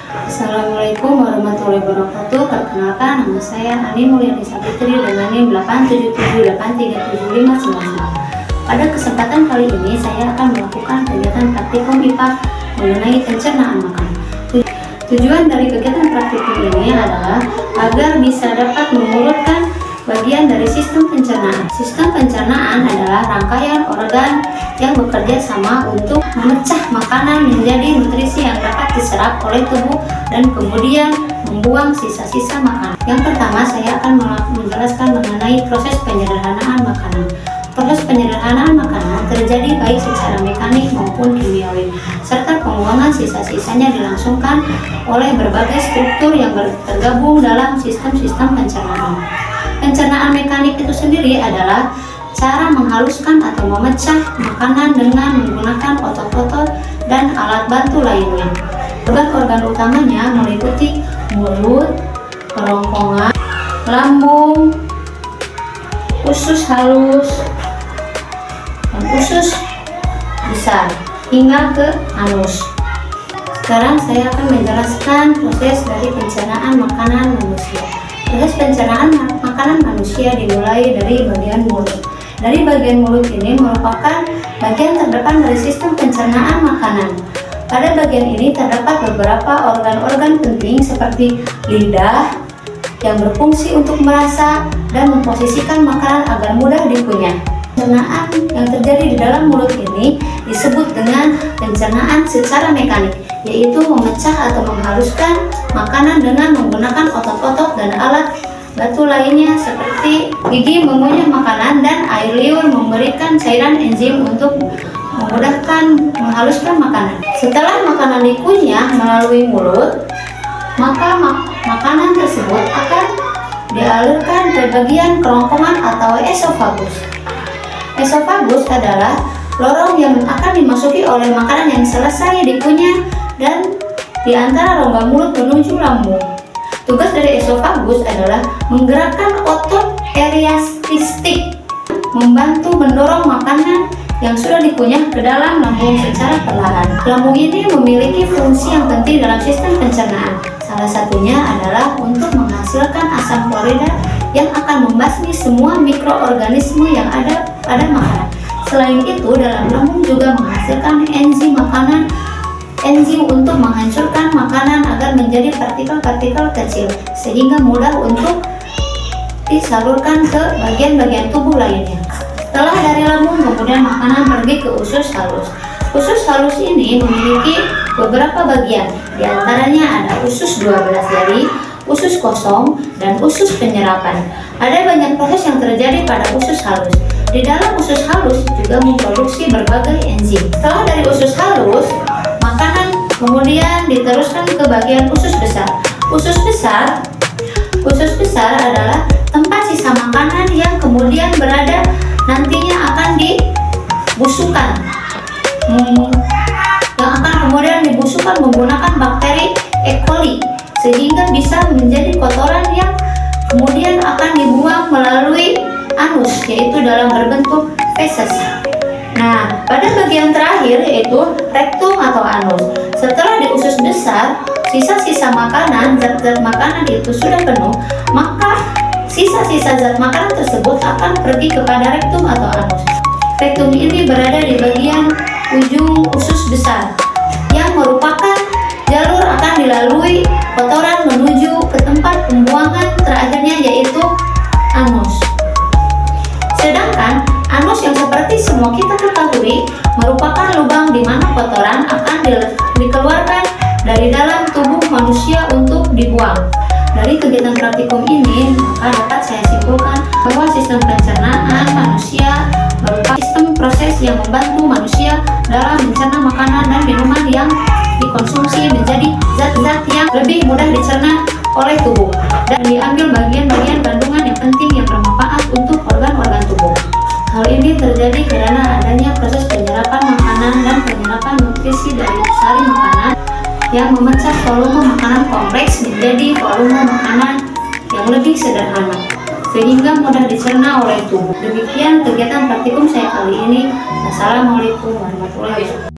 Assalamualaikum warahmatullahi wabarakatuh. Perkenalkan, nama saya Ani Mulyani Sapitri dengan NIM 877837599. Pada kesempatan kali ini saya akan melakukan kegiatan praktikum IPA mengenai pencernaan makanan. Tujuan dari kegiatan praktikum ini adalah agar bisa dapat mengurutkan bagian dari sistem pencernaan. Sistem pencernaan adalah rangkaian organ yang bekerja sama untuk memecah makanan menjadi nutrisi yang dapat diserap oleh tubuh dan kemudian membuang sisa-sisa makanan. Yang pertama, saya akan menjelaskan mengenai proses penyederhanaan makanan. Proses penyederhanaan makanan terjadi baik secara mekanik maupun kimiawi, serta pembuangan sisa-sisanya dilangsungkan oleh berbagai struktur yang tergabung dalam sistem-sistem pencernaan. Pencernaan mekanik itu sendiri adalah cara menghaluskan atau memecah makanan dengan menggunakan otot-otot dan alat bantu lainnya. Organ-organ utamanya meliputi mulut, kerongkongan, lambung, usus halus, dan usus besar, hingga ke anus. Sekarang saya akan menjelaskan proses dari pencernaan makanan manusia. Proses pencernaan makanan manusia dimulai dari bagian mulut. Dari bagian mulut ini merupakan bagian terdepan dari sistem pencernaan makanan. Pada bagian ini terdapat beberapa organ-organ penting seperti lidah yang berfungsi untuk merasa dan memposisikan makanan agar mudah dikunyah. Pencernaan yang terjadi di dalam mulut ini disebut dengan pencernaan secara mekanik, yaitu memecah atau menghaluskan makanan dengan menggunakan otot-otot dan alat batu lainnya seperti gigi mengunyah makanan dan air liur memberikan cairan enzim untuk memudahkan menghaluskan makanan. Setelah makanan dikunyah melalui mulut, maka makanan tersebut akan dialirkan ke bagian kerongkongan atau esofagus. Esofagus adalah lorong yang akan dimasuki oleh makanan yang selesai dikunyah dan di antara rongga mulut menuju lambung. Tugas dari esofagus adalah menggerakkan otot periastistik, membantu mendorong makanan yang sudah dikunyah ke dalam lambung secara perlahan. Lambung ini memiliki fungsi yang penting dalam sistem pencernaan. Salah satunya adalah untuk menghasilkan asam klorida yang akan membasmi semua mikroorganisme yang ada pada makanan. Selain itu, dalam lambung juga menghasilkan enzim makanan, enzim untuk menghancurkan makanan agar menjadi partikel-partikel kecil sehingga mudah untuk disalurkan ke bagian-bagian tubuh lainnya. Setelah dari lambung, kemudian makanan pergi ke usus halus. Usus halus ini memiliki beberapa bagian, di antaranya ada usus 12 jari, usus kosong, dan usus penyerapan. Ada banyak proses yang terjadi pada usus halus. Di dalam usus halus juga memproduksi berbagai enzim. Setelah dari usus halus, makanan kemudian diteruskan ke bagian usus besar. Usus besar adalah tempat sisa makanan yang kemudian berada nantinya akan dibusukkan, yang akan kemudian dibusukkan menggunakan bakteri E. coli sehingga bisa menjadi kotoran yang kemudian akan dibuang melalui anus, yaitu dalam berbentuk feses. Nah, pada bagian terakhir yaitu rektum atau anus. Setelah di usus besar, sisa-sisa makanan, zat-zat makanan itu sudah penuh, maka sisa-sisa zat makanan tersebut akan pergi kepada rektum atau anus. Rektum ini berada di bagian ujung usus besar, yang merupakan jalur akan dilalui kotoran menuju ke tempat pembuangan terakhirnya, yaitu anus. Sedangkan anus yang seperti semua kita ketahui merupakan lubang di mana kotoran akan dikeluarkan dari dalam tubuh manusia untuk dibuang. Dari kegiatan praktikum ini, maka dapat saya simpulkan bahwa sistem pencernaan manusia berupa sistem proses yang membantu manusia dalam mencerna makanan dan minuman yang dikonsumsi menjadi zat-zat yang lebih mudah dicerna oleh tubuh dan diambil bagian-bagian kandungan yang penting yang bermanfaat untuk organ-organ tubuh. Hal ini terjadi karena adanya proses penyerapan makanan dan penyerapan nutrisi dari sari makanan yang memecah volume makanan kompleks menjadi volume makanan yang lebih sederhana sehingga mudah dicerna oleh tubuh. Demikian kegiatan praktikum saya kali ini. Assalamualaikum warahmatullahi wabarakatuh.